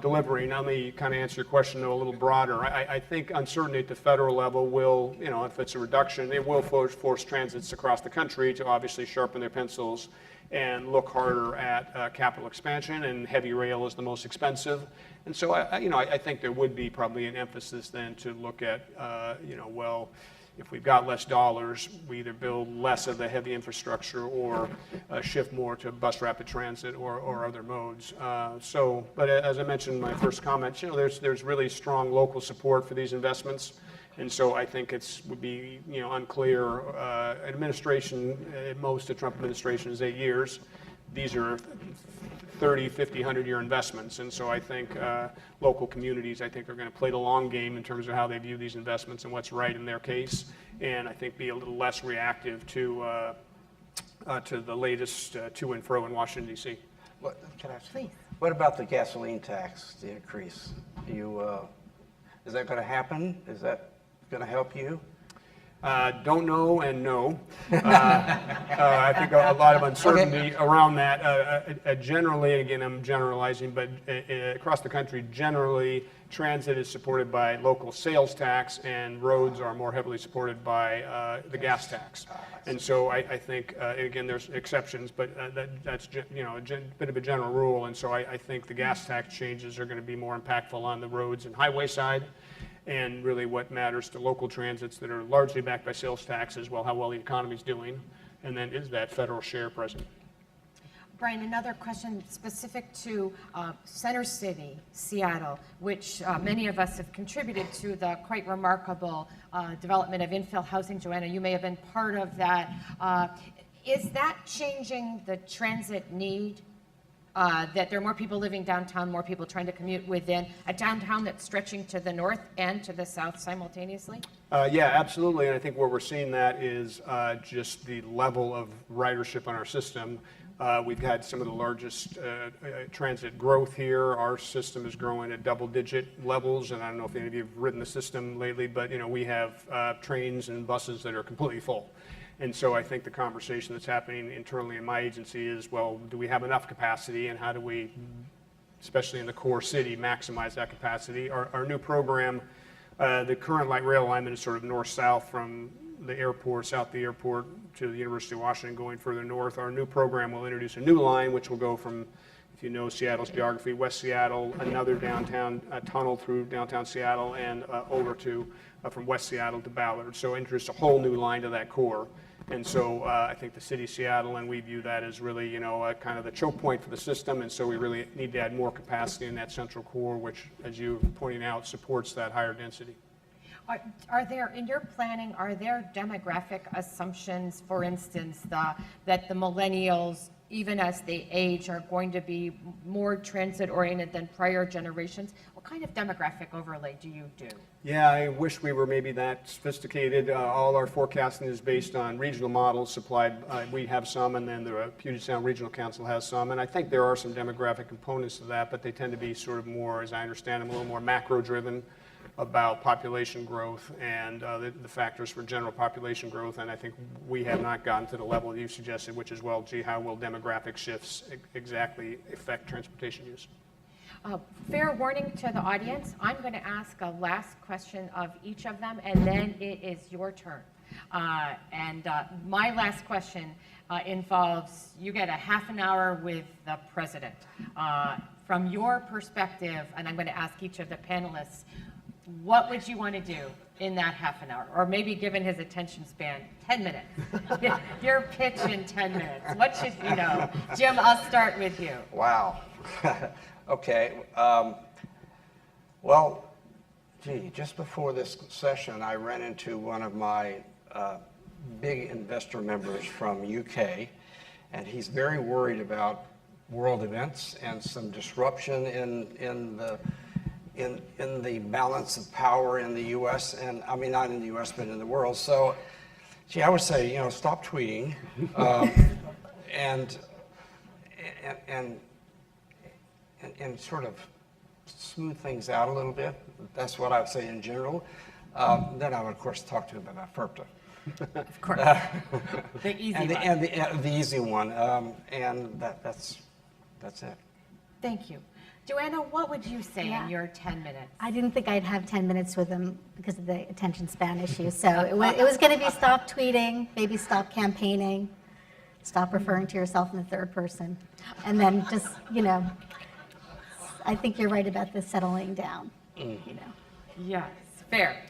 delivering. Now, let me kind of answer your question though a little broader. I think uncertainty at the federal level will, if it's a reduction, it will force transits across the country to obviously sharpen their pencils and look harder at capital expansion, and heavy rail is the most expensive. And so, I think there would be probably an emphasis then to look at, well, if we've got less dollars, we either build less of the heavy infrastructure or shift more to bus rapid transit or other modes. But as I mentioned in my first comments, there's really strong local support for these investments. And so I think would be unclear. Administration, at most, a Trump administration is 8 years. These are 30, 50, 100-year investments. And so I think local communities, are going to play the long game in terms of how they view these investments and what's right in their case. And I think be a little less reactive to the latest to and fro in Washington, D.C. Can I ask? Please. What about the gasoline tax, the increase? Is that going to happen? Is that going to help you? Don't know and no. I think a lot of uncertainty around that. Generally, again, I'm generalizing, but across the country, generally, transit is supported by local sales tax, and roads are more heavily supported by the gas tax. And so I think, again, there's exceptions, but that's a bit of a general rule. And so I think the gas tax changes are going to be more impactful on the roads and highway side. And really what matters to local transits that are largely backed by sales taxes, well, how well the economy's doing, and then is that federal share present? Brian, another question specific to Center City, Seattle, which many of us have contributed to the quite remarkable development of infill housing. Joanna, you may have been part of that. Is that changing the transit need? That there are more people living downtown, more people trying to commute within a downtown that's stretching to the north and to the south simultaneously? Yeah, absolutely. And I think where we're seeing that is just the level of ridership on our system. We've had some of the largest transit growth here. Our system is growing at double-digit levels, and I don't know if any of you have ridden the system lately, but we have trains and buses that are completely full. And so I think the conversation that's happening internally in my agency is, well, do we have enough capacity, and how do we, especially in the core city, maximize that capacity? Our new program, the current light rail alignment is sort of north-south from the airport, south of the airport to the University of Washington, going further north. Our new program will introduce a new line, which will go from, if you know Seattle's geography, West Seattle, another downtown tunnel through downtown Seattle, and over to from West Seattle to Ballard. So introduce a whole new line to that core. And so I think the city of Seattle, and we view that as really, kind of the choke point for the system. And so we really need to add more capacity in that central core, which, as you're pointing out, supports that higher density. Are there, in your planning, are there demographic assumptions, for instance, that the millennials, even as they age, are going to be more transit-oriented than prior generations? What kind of demographic overlay do you do? Yeah, I wish we were maybe that sophisticated. All our forecasting is based on regional models supplied. We have some, and then the Puget Sound Regional Council has some. And I think there are some demographic components to that, but they tend to be sort of more, as I understand them, a little more macro-driven about population growth and the factors for general population growth. And I think we have not gotten to the level you suggested, which is, well, gee, how will demographic shifts exactly affect transportation use? Fair warning to the audience, I'm going to ask a last question of each of them, and then it is your turn. My last question involves, you get a half an hour with the president. From your perspective, and I'm going to ask each of the panelists, what would you want to do in that half an hour? Or maybe given his attention span, 10 minutes. Your pitch in 10 minutes. What should you know? Jim, I'll start with you. Wow. Okay. Well, gee, just before this session, I ran into one of my big investor members from UK, and he's very worried about world events and some disruption in the balance of power in the U.S. and, I mean, not in the U.S., but in the world. So, gee, I would say, you know, stop tweeting and sort of smooth things out a little bit. That's what I would say in general. Then I would, of course, talk to him about FERPTA. Of course. The easy one. And the easy one. And that's it. Thank you. Joanna, what would you say Yeah. in your 10 minutes? I didn't think I'd have 10 minutes with him because of the attention span issue. So it was going to be stop tweeting, maybe stop campaigning, stop referring to yourself in the third person. And then just, you know, I think you're right about the settling down, you know. Yes, fair.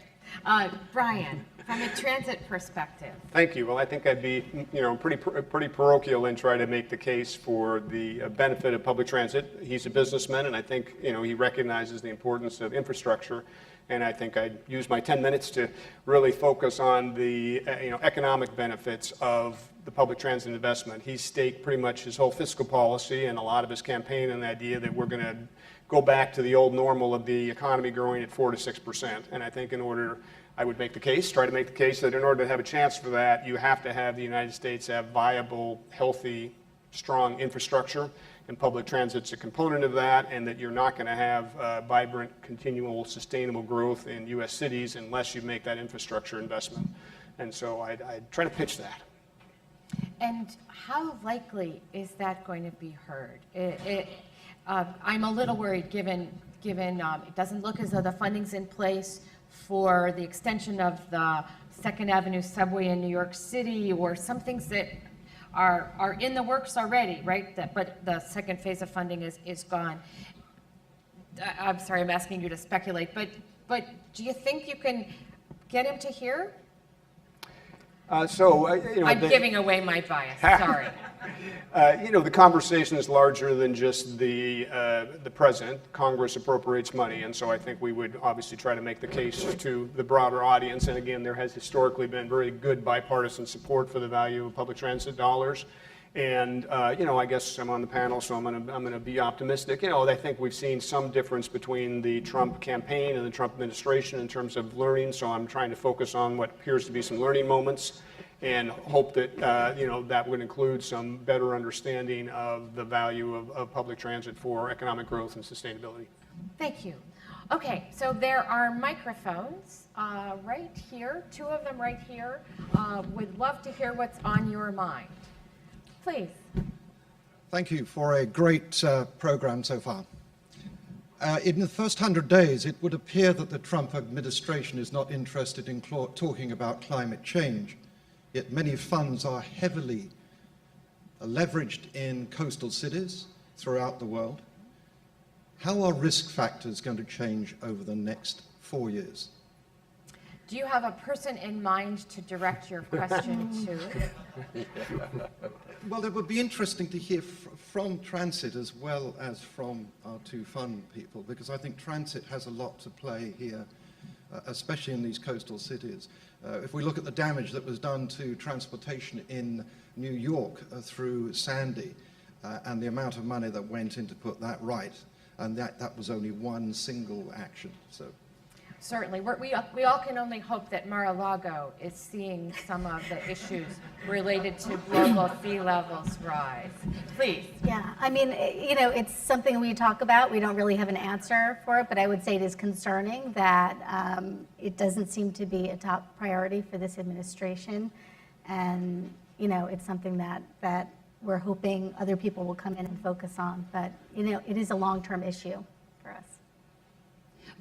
Brian, from a transit perspective. Thank you. Well, I think I'd be, you know, pretty parochial and try to make the case for the benefit of public transit. He's a businessman, and I think, you know, he recognizes the importance of infrastructure. And I think I'd use my 10 minutes to really focus on the economic benefits of the public transit investment. He's staked pretty much his whole fiscal policy and a lot of his campaign on the idea that we're going to go back to the old normal of the economy growing at 4 to 6%. And I think I would make the case, try to make the case that in order to have a chance for that, you have to have the United States have viable, healthy, strong infrastructure, and public transit's a component of that, and that you're not going to have vibrant, continual, sustainable growth in U.S. cities unless you make that infrastructure investment. And so I'd try to pitch that. And how likely is that going to be heard? I'm a little worried given it doesn't look as though the funding's in place for the extension of the 2nd Avenue subway in New York City, or some things that are in the works already, right? But the second phase of funding is gone. I'm sorry, I'm asking you to speculate, but do you think you can get him to hear? I'm giving away my bias, sorry. The conversation is larger than just the president. Congress appropriates money, and so I think we would obviously try to make the case to the broader audience. And again, there has historically been very good bipartisan support for the value of public transit dollars. And I guess I'm on the panel, so I'm going to be optimistic. I think we've seen some difference between the Trump campaign and the Trump administration in terms of learning. So I'm trying to focus on what appears to be some learning moments, and hope that that would include some better understanding of the value of public transit for economic growth and sustainability. Thank you. Okay, so there are microphones right here, 2 of them right here. Would love to hear what's on your mind. Please. Thank you for a great program so far. In the first 100 days, it would appear that the Trump administration is not interested in talking about climate change. Yet many funds are heavily leveraged in coastal cities throughout the world. How are risk factors going to change over the next 4 years? Do you have a person in mind to direct your question to? Well, it would be interesting to hear from transit as well as from our 2 fund people, because I think transit has a lot to play here especially in these coastal cities. If we look at the damage that was done to transportation in New York through Sandy, and the amount of money that went in to put that right, and that was only one single action. So. Certainly. We all can only hope that Mar-a-Lago is seeing some of the issues related to global sea levels rise. Please. Yeah, I mean, it's something we talk about. We don't really have an answer for it, but I would say it is concerning that it doesn't seem to be a top priority for this administration. And, it's something that we're hoping other people will come in and focus on. But, it is a long-term issue for us.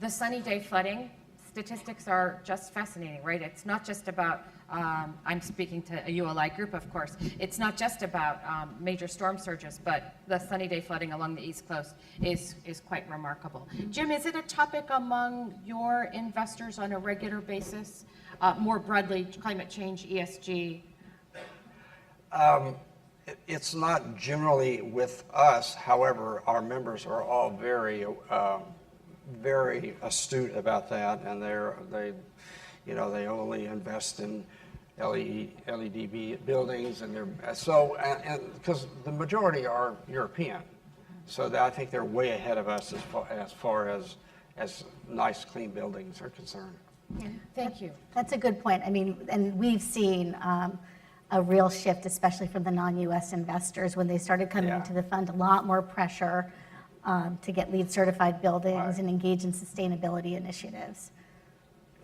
The sunny day flooding statistics are just fascinating, right? It's not just about, I'm speaking to a ULI group, of course, it's not just about major storm surges, but the sunny day flooding along the East Coast is quite remarkable. Jim, is it a topic among your investors on a regular basis? More broadly, climate change, ESG? It's not generally with us. However, our members are all very astute about that, and they only invest in LED buildings, and because the majority are European, so I think they're way ahead of us as far as nice, clean buildings are concerned. Yeah. Thank you. That's a good point. I mean, and we've seen a real shift, especially from the non-U.S. investors when they started coming into the fund. A lot more pressure to get LEED certified buildings and engage in sustainability initiatives.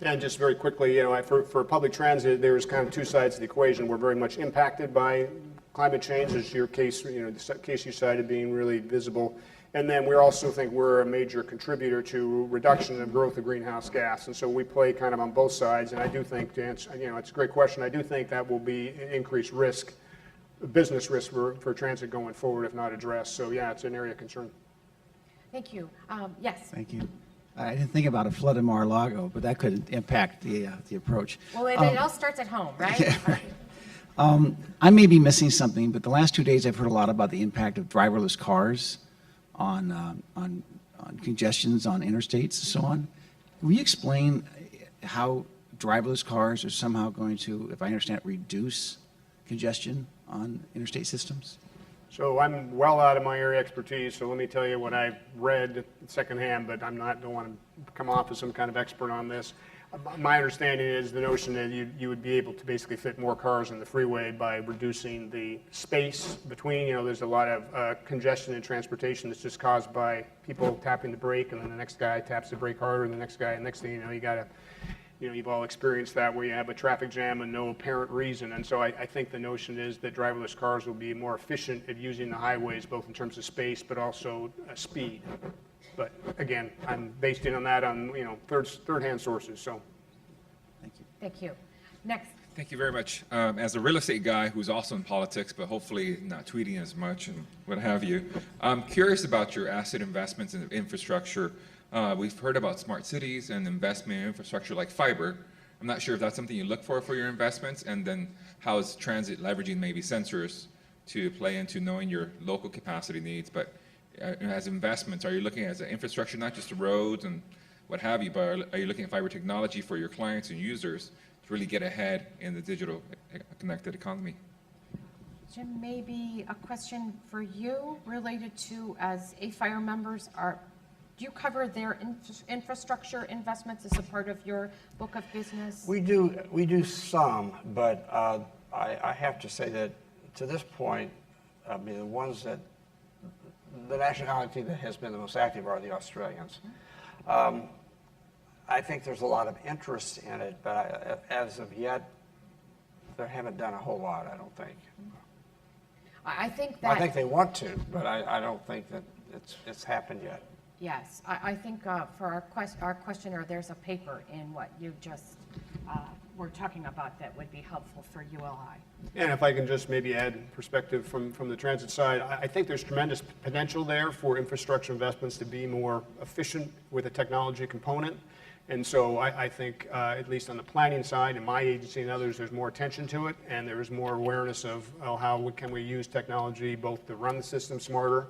And just very quickly, for public transit, there's kind of two sides of the equation. We're very much impacted by climate change, as your case, the case you cited being really visible. And then we also think we're a major contributor to reduction of growth of greenhouse gas. And so we play kind of on both sides. And I do think, to answer, it's a great question. I do think that will be increased risk, business risk for transit going forward if not addressed. So yeah, it's an area of concern. Thank you. Yes. Thank you. I didn't think about a flood in Mar-a-Lago, but that could impact the approach. Well, it all starts at home, right? Yeah, right. I may be missing something, but the last 2 days I've heard a lot about the impact of driverless cars on congestions on interstates and so on. Will you explain how driverless cars are somehow going to, if I understand it, reduce congestion on interstate systems? So I'm well out of my area of expertise, so let me tell you what I've read secondhand, but don't want to come off as some kind of expert on this. My understanding is the notion that you would be able to basically fit more cars on the freeway by reducing the space between, there's a lot of congestion in transportation that's just caused by people tapping the brake, and then the next guy taps the brake harder, and the next guy, and next thing you know, you got to, you've all experienced that where you have a traffic jam and no apparent reason. And so I think the notion is that driverless cars will be more efficient at using the highways, both in terms of space, but also speed. But again, I'm based on that on, third-hand sources, so. Thank you. Thank you. Next. Thank you very much. As a real estate guy who's also in politics, but hopefully not tweeting as much and what have you, I'm curious about your asset investments in infrastructure. We've heard about smart cities and investment in infrastructure like fiber. I'm not sure if that's something you look for your investments, and then how is transit leveraging maybe sensors to play into knowing your local capacity needs. But as investments, are you looking at infrastructure, not just the roads and what have you, but are you looking at fiber technology for your clients and users to really get ahead in the digital connected economy? Jim, maybe a question for you related to, as AFIRE members, do you cover their infrastructure investments as a part of your book of business? We do some, but I have to say that to this point, I mean, the nationality that has been the most active are the Australians. I think there's a lot of interest in it, but as of yet, they haven't done a whole lot, I don't think. I think they want to, but I don't think that it's happened yet. Yes, I think for our questioner, there's a paper in what you just were talking about that would be helpful for ULI. And if I can just maybe add perspective from the transit side, I think there's tremendous potential there for infrastructure investments to be more efficient with a technology component. And so I think, at least on the planning side, in my agency and others, there's more attention to it, and there is more awareness of how can we use technology both to run the system smarter,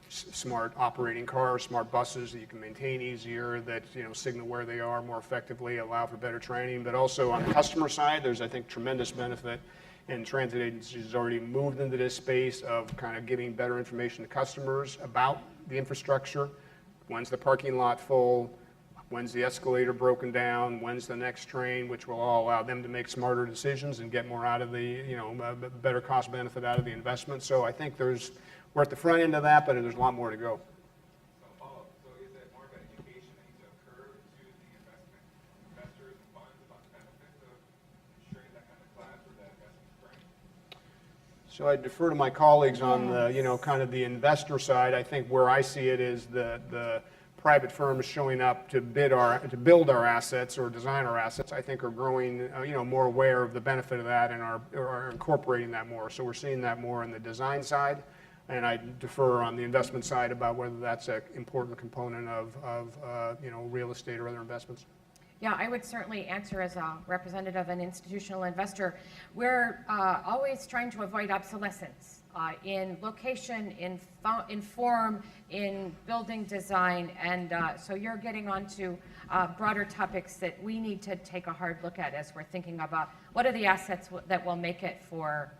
smart operating cars, smart buses that you can maintain easier, that signal where they are more effectively, allow for better training. But also on the customer side, there's, I think, tremendous benefit, and transit agencies already moved into this space of kind of giving better information to customers about the infrastructure. When's the parking lot full? When's the escalator broken down? When's the next train? Which will all allow them to make smarter decisions and get more out of the, better cost benefit out of the investment. So I think we're at the front end of that, but there's a lot more to go. So is it more of an education that needs to occur to the investors and funds about the benefits of ensuring that kind of class or that investment spring? So I defer to my colleagues on the, kind of the investor side. I think where I see it is the private firms showing up to build our assets or design our assets, I think are growing, more aware of the benefit of that and are incorporating that more. So we're seeing that more on the design side, and I defer on the investment side about whether that's an important component of real estate or other investments. Yeah, I would certainly answer as a representative of an institutional investor. We're always trying to avoid obsolescence in location, in form, in building design, and so you're getting onto broader topics that we need to take a hard look at as we're thinking about what are the assets that will make it for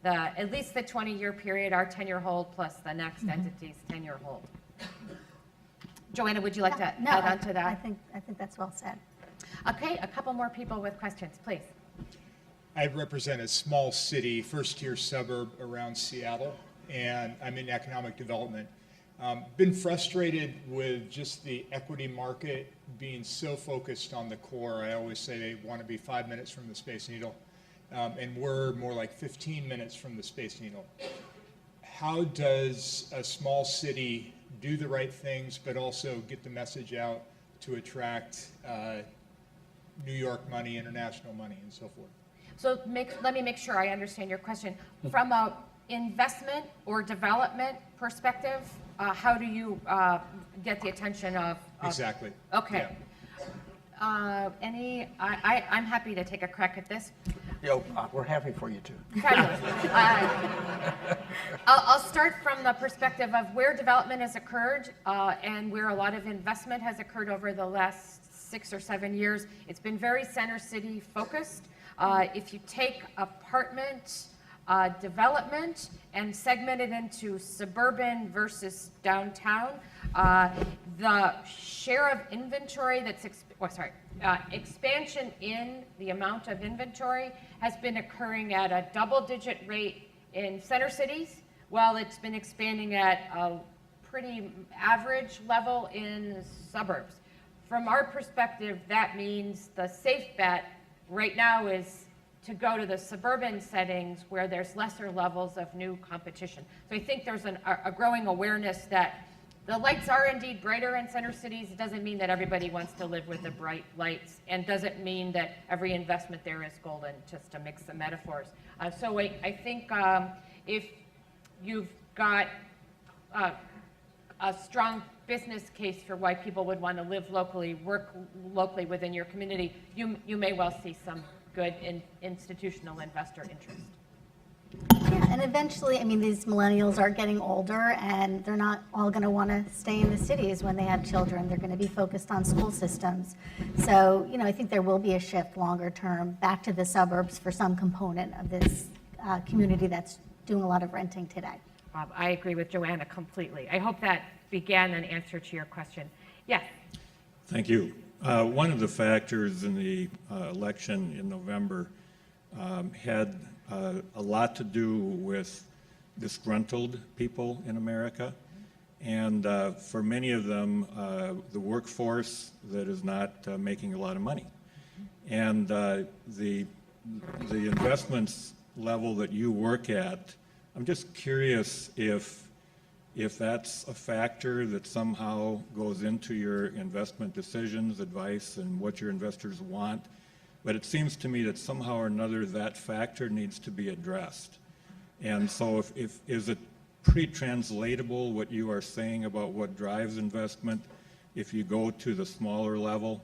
at least the 20-year period, our 10-year hold, plus the next entity's 10-year hold. Joanna, would you like to add on to that? I think that's well said. Okay, a couple more people with questions, please. I represent a small city, first-tier suburb around Seattle, and I'm in economic development. Been frustrated with just the equity market being so focused on the core. I always say they want to be 5 minutes from the Space Needle, and we're more like 15 minutes from the Space Needle. How does a small city do the right things, but also get the message out to attract New York money, international money, and so forth? So let me make sure I understand your question. From a investment or development perspective, how do you get the attention of Exactly. Okay. Yeah. I'm happy to take a crack at this. We're happy for you too. Fabulous. I'll start from the perspective of where development has occurred and where a lot of investment has occurred over the last 6 or 7 years. It's been very center city focused. If you take apartment development and segment it into suburban versus downtown, the share of inventory that's expansion in the amount of inventory has been occurring at a double-digit rate in center cities, while it's been expanding at a pretty average level in suburbs. From our perspective, that means the safe bet right now is to go to the suburban settings where there's lesser levels of new competition. So I think there's a growing awareness that the lights are indeed brighter in center cities. It doesn't mean that everybody wants to live with the bright lights, and doesn't mean that every investment there is golden, just to mix the metaphors. So I think if you've got a strong business case for why people would want to live locally, work locally within your community, you may well see some good institutional investor interest. Yeah, and eventually, I mean, these millennials are getting older, and they're not all going to want to stay in the cities when they have children. They're going to be focused on school systems. So, I think there will be a shift longer term back to the suburbs for some component of this community that's doing a lot of renting today. I agree with Joanna completely. I hope that began an answer to your question. Yes. Thank you. One of the factors in the election in November had a lot to do with disgruntled people in America. And for many of them, the workforce that is not making a lot of money. And the investments level that you work at, I'm just curious if that's a factor that somehow goes into your investment decisions, advice, and what your investors want. But it seems to me that somehow or another that factor needs to be addressed. And so is it pretty translatable what you are saying about what drives investment if you go to the smaller level,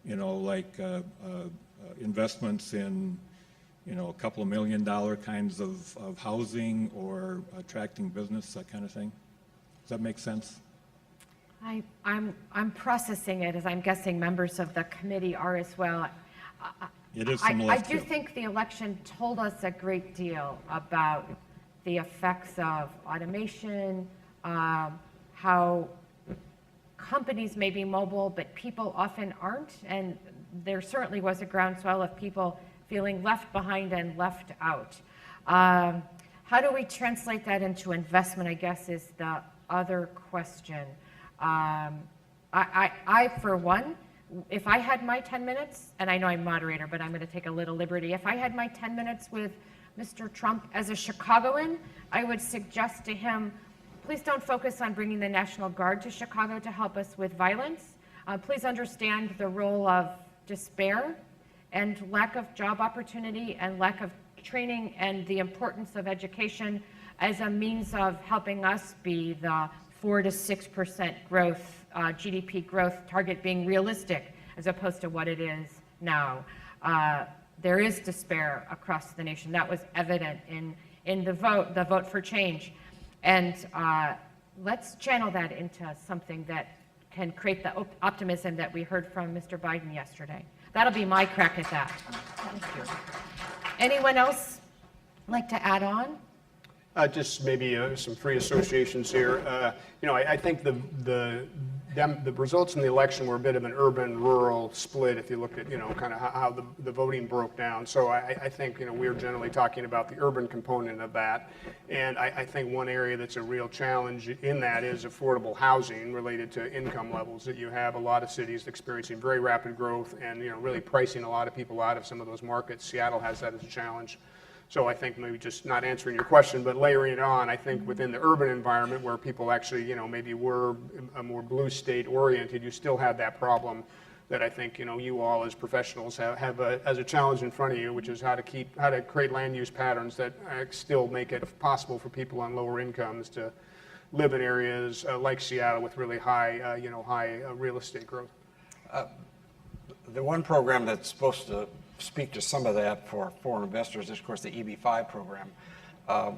like investments in a couple of $1 million kinds of housing or attracting business, that kind of thing? Does that make sense? I'm processing it, as I'm guessing members of the committee are as well. It is I some do left field. think the election told us a great deal about the effects of automation, how companies may be mobile, but people often aren't, and there certainly was a groundswell of people feeling left behind and left out. How do we translate that into investment, I guess, is the other question. I, for one, if I had my 10 minutes, and I know I'm moderator, but I'm going to take a little liberty. If I had my 10 minutes with Mr. Trump as a Chicagoan, I would suggest to him, please don't focus on bringing the National Guard to Chicago to help us with violence. Please understand the role of despair and lack of job opportunity and lack of training and the importance of education as a means of helping us be the 4 to 6% growth, GDP growth target being realistic as opposed to what it is now. There is despair across the nation. That was evident in the vote for change. And let's channel that into something that can create the optimism that we heard from Mr. Biden yesterday. That'll be my crack at that. Thank you. Anyone else like to add on? Just maybe some free associations here. I think the results in the election were a bit of an urban-rural split if you look at, kind of how the voting broke down. So I think, we're generally talking about the urban component of that. And I think one area that's a real challenge in that is affordable housing related to income levels, that you have a lot of cities experiencing very rapid growth and, really pricing a lot of people out of some of those markets. Seattle has that as a challenge. So I think maybe just not answering your question, but layering it on, I think within the urban environment where people actually, maybe were a more blue state oriented, you still have that problem that I think, you all as professionals have as a challenge in front of you, which is how to create land use patterns that still make it possible for people on lower incomes to live in areas like Seattle with really high, high real estate growth. The one program that's supposed to speak to some of that for foreign investors is, of course, the EB-5 program,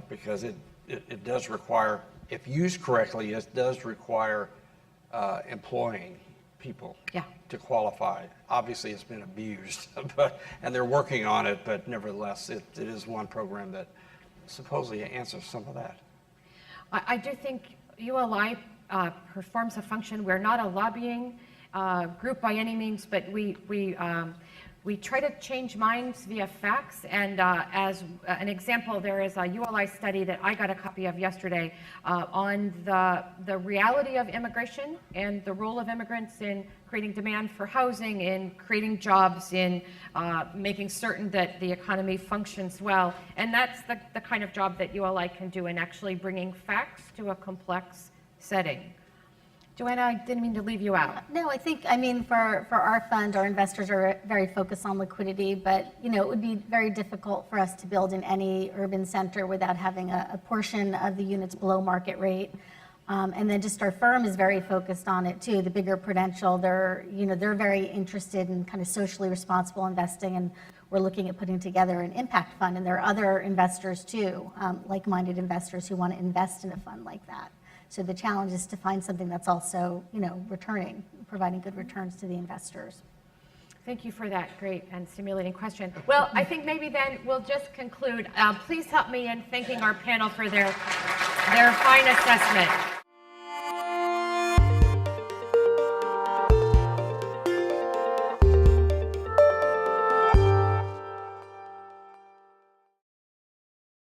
because it does require, if used correctly, it does require employing people to qualify. Obviously, it's been abused, and they're working on it, but nevertheless, it is one program that supposedly answers some of that. I do think ULI performs a function. We're not a lobbying group by any means, but we try to change minds via facts, and as an example, there is a ULI study that I got a copy of yesterday on the reality of immigration and the role of immigrants in creating demand for housing, in creating jobs, in making certain that the economy functions well. And that's the kind of job that ULI can do in actually bringing facts to a complex setting. Joanna, I didn't mean to leave you out. No, I think, for our fund, our investors are very focused on liquidity, but, it would be very difficult for us to build in any urban center without having a portion of the units below market rate. And then just our firm is very focused on it too. The bigger Prudential, they're very interested in kind of socially responsible investing, and we're looking at putting together an impact fund. And there are other investors too, like-minded investors who want to invest in a fund like that. So the challenge is to find something that's also, providing good returns to the investors. Thank you for that great and stimulating question. Well, I think maybe then we'll just conclude. Please help me in thanking our panel for their fine assessment.